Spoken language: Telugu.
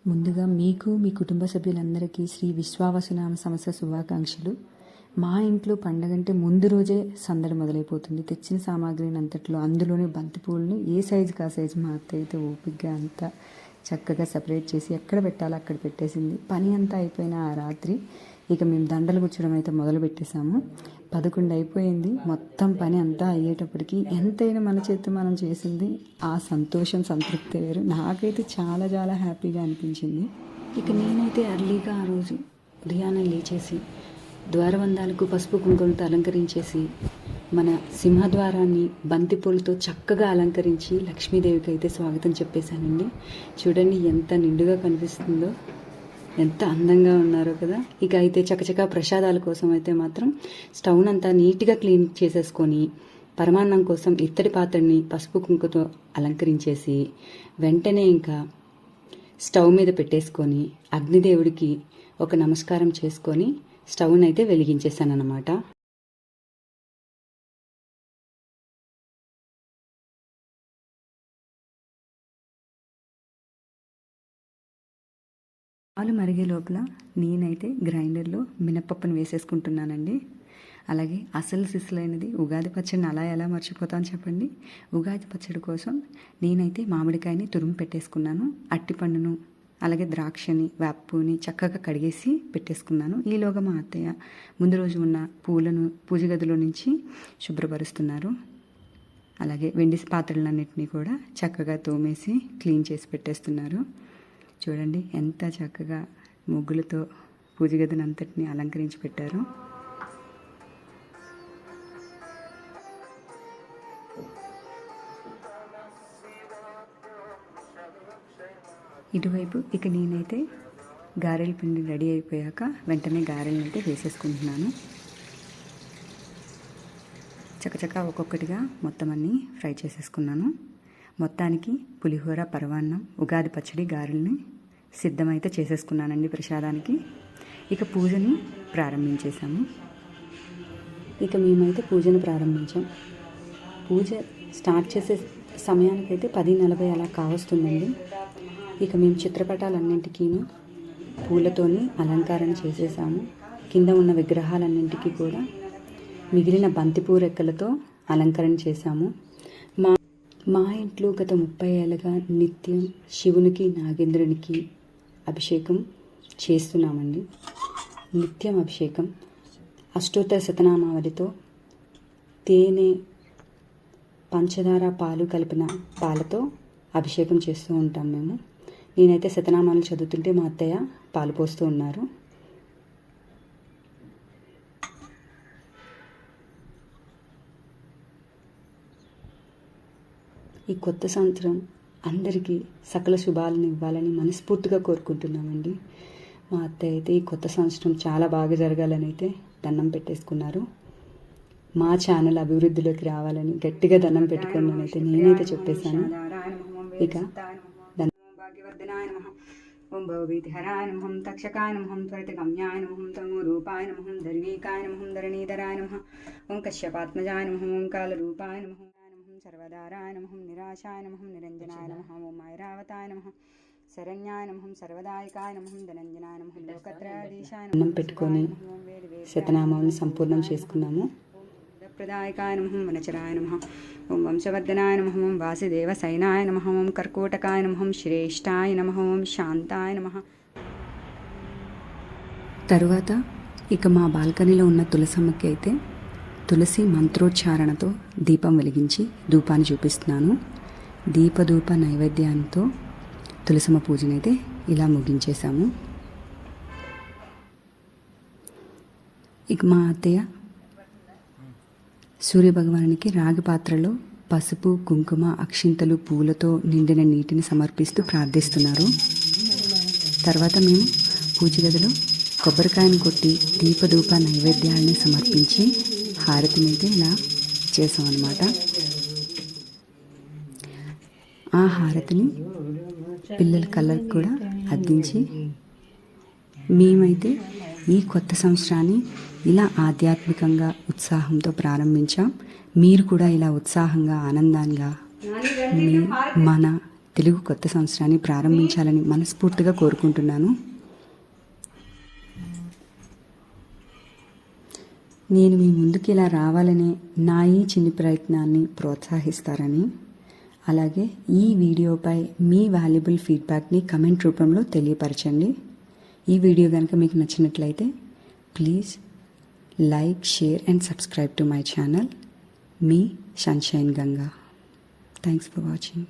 ముందుగా మీకు మీ కుటుంబ సభ్యులందరికీ శ్రీ విశ్వావసునామ సంవత్సర శుభాకాంక్షలు. మా ఇంట్లో పండగంటే ముందు రోజే సందడి మొదలైపోతుంది. తెచ్చిన సామాగ్రిని అంతట్లో అందులోనే బంతిపూలని ఏ సైజుకి ఆ సైజు మా అత్త అయితే ఓపికగా అంతా చక్కగా సపరేట్ చేసి ఎక్కడ పెట్టాలో అక్కడ పెట్టేసింది. పని అంతా అయిపోయిన ఆ రాత్రి ఇక మేము దండలు గుచ్చడం అయితే మొదలు పెట్టేశాము. 11 అయిపోయింది. మొత్తం పని అంతా అయ్యేటప్పటికి ఎంతైనా మన చేతి మనం చేసింది ఆ సంతోషం సంతృప్తి వేరు. నాకైతే చాలా చాలా హ్యాపీగా అనిపించింది. ఇక నేనైతే అర్లీగా ఆ రోజు ఉదయాన్నే లేచేసి ద్వారబంధాలకు పసుపు కుంకుమతో అలంకరించేసి మన సింహద్వారాన్ని బంతిపూలతో చక్కగా అలంకరించి లక్ష్మీదేవికి అయితే స్వాగతం చెప్పేశానండి. చూడండి ఎంత నిండుగా కనిపిస్తుందో, ఎంత అందంగా ఉన్నారో కదా. ఇక అయితే చకచకా ప్రసాదాల కోసం అయితే మాత్రం స్టవ్ అంతా నీట్గా క్లీన్ చేసేసుకొని పరమాన్నం కోసం ఇత్తడి పాత్రని పసుపు కుంకుమతో అలంకరించేసి వెంటనే ఇంకా స్టవ్ మీద పెట్టేసుకొని అగ్నిదేవుడికి ఒక నమస్కారం చేసుకొని స్టవ్ని అయితే వెలిగించేసాను అన్నమాట. పాలు మరిగే లోపల నేనైతే గ్రైండర్లో మినపప్పును వేసేసుకుంటున్నానండి. అలాగే అసలు సిసలైనది ఉగాది పచ్చడిని అలా ఎలా మర్చిపోతాను చెప్పండి. ఉగాది పచ్చడి కోసం నేనైతే మామిడికాయని తురుము పెట్టేసుకున్నాను. అట్టిపండును అలాగే ద్రాక్షని వేపపుని చక్కగా కడిగేసి పెట్టేసుకున్నాను. ఈలోగా మా అత్తయ్య ముందు రోజు ఉన్న పూలను పూజ గదిలో నుంచి శుభ్రపరుస్తున్నారు. అలాగే వెండి పాత్రలన్నింటినీ కూడా చక్కగా తోమేసి క్లీన్ చేసి పెట్టేస్తున్నారు. చూడండి ఎంత చక్కగా ముగ్గులతో పూజ గదిని అంతటిని అలంకరించి పెట్టారు. ఇటువైపు ఇక నేనైతే గారెల పిండి రెడీ అయిపోయాక వెంటనే గారెలను అయితే వేసేసుకుంటున్నాను. చకచకా ఒక్కొక్కటిగా మొత్తం అన్నీ ఫ్రై చేసేసుకున్నాను. మొత్తానికి పులిహోర, పరమాన్నం, ఉగాది పచ్చడి, గారెల్ని సిద్ధమైతే చేసేసుకున్నానండి ప్రసాదానికి. ఇక పూజని ప్రారంభించేశాము. ఇక మేమైతే పూజను ప్రారంభించాం. పూజ స్టార్ట్ చేసే సమయానికైతే 10:40 అలా కావస్తుందండి. ఇక మేము చిత్రపటాలన్నింటికీ పూలతోని అలంకరణ చేసేసాము. కింద ఉన్న విగ్రహాలన్నింటికీ కూడా మిగిలిన బంతిపూ రెక్కలతో అలంకరణ చేశాము. మా ఇంట్లో గత 30 ఏళ్ళుగా నిత్యం శివునికి, నాగేంద్రునికి అభిషేకం చేస్తున్నామండి. నిత్యం అభిషేకం అష్టోత్తర శతనామావళితో తేనె, పంచదార, పాలు కలిపిన పాలతో అభిషేకం చేస్తూ ఉంటాం మేము. నేనైతే శతనామాలు చదువుతుంటే మా అత్తయ్య పాలు పోస్తూ ఉన్నారు. ఈ కొత్త సంవత్సరం అందరికీ సకల శుభాలను ఇవ్వాలని మనస్ఫూర్తిగా కోరుకుంటున్నామండి. మా అత్తయ్య అయితే ఈ కొత్త సంవత్సరం చాలా బాగా జరగాలని అయితే దండం పెట్టేసుకున్నారు. మా ఛానల్ అభివృద్ధిలోకి రావాలని గట్టిగా దండం పెట్టుకున్నాను అయితే నేనైతే చెప్పేశాను. ఇక భాగ్యవర్ధనాయ నమః, ఓం భవభీతిహరాయ నమః, తక్షకాయ నమః, త్వరితగమ్యాయ నమః, తమోరూపాయ నమః, ధరణీకాయ నమః, ధరణీధరాయ నమః, ఓం కశ్యపాత్మజాయ నమః, ఓం కాలరూపాయ నమః, సర్వదారాయ నమః, నిరాశాయ నమః, నిరంజనాయ నమః, ఓం ఐరావతాయ నమః, శరణ్యాయ నమః, సర్వదాయకాయ నమః, ధనంజనాయ నమః, లోకత్రయాధీశాయ నమః పెట్టుకొని శతనామాన్ని సంపూర్ణం చేసుకున్నాము. ప్రదాయకాయ నమః, వనచరాయ నమః, ఓం వంశవర్ధనాయ నమః, ఓం వాసుదేవ సైనాయ నమః, ఓం కర్కోటకాయ నమః, శ్రేష్ఠాయ నమః, ఓం శాంతాయ నమః. తరువాత ఇక మా బాల్కనీలో ఉన్న తులసమ్మకి అయితే తులసి మంత్రోచ్చారణతో దీపం వెలిగించి ధూపాన్ని చూపిస్తున్నాను. దీపధూప నైవేద్యంతో తులసమ్మ పూజనైతే ఇలా ముగించేశాము. ఇక మా అత్తయ్య సూర్యభగవానునికి రాగి పాత్రలో పసుపు, కుంకుమ, అక్షింతలు, పూలతో నిండిన నీటిని సమర్పిస్తూ ప్రార్థిస్తున్నారు. తర్వాత మేము పూజ గదిలో కొబ్బరికాయను కొట్టి దీపధూప నైవేద్యాన్ని సమర్పించి హారతిని అయితే ఇలా చేసామన్నమాట. ఆ హారతిని పిల్లల కళ్ళకు కూడా అద్దించి మేమైతే ఈ కొత్త సంవత్సరాన్ని ఇలా ఆధ్యాత్మికంగా ఉత్సాహంతో ప్రారంభించాం. మీరు కూడా ఇలా ఉత్సాహంగా, ఆనందంగా మన తెలుగు కొత్త సంవత్సరాన్ని ప్రారంభించాలని మనస్ఫూర్తిగా కోరుకుంటున్నాను. నేను మీ ముందుకు ఇలా రావాలనే నా ఈ చిన్ని ప్రయత్నాన్ని ప్రోత్సహిస్తారని, అలాగే ఈ వీడియోపై మీ వాల్యుబుల్ ఫీడ్బ్యాక్ని కమెంట్ రూపంలో తెలియపరచండి. ఈ వీడియో కనుక మీకు నచ్చినట్లయితే please like, share and subscribe to my channel. Me sunshine Ganga. Thanks for watching.